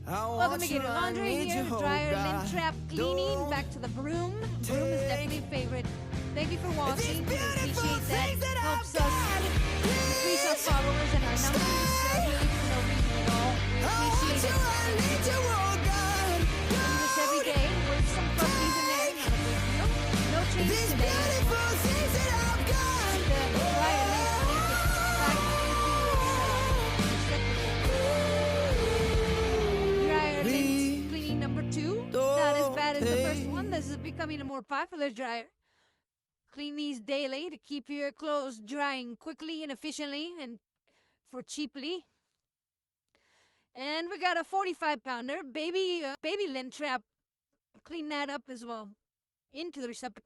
Welcome to Get Your Laundry here, dryer, lint trap, cleaning, back to the broom. Broom is definitely a favorite. Thank you for watching. We appreciate that. Helps us increase our followers and our numbers. Really for no reason at all. We appreciate it. We do this every day with some puppies in there. Not a big deal. No change today. The dryer lint back into dryer lint cleaning number 2. Not as bad as the first one. This is becoming a more popular dryer. Clean these daily to keep your clothes drying quickly and efficiently and for cheaply. And we got a 45-pounder baby lint trap. Clean that up as well into the receptacle.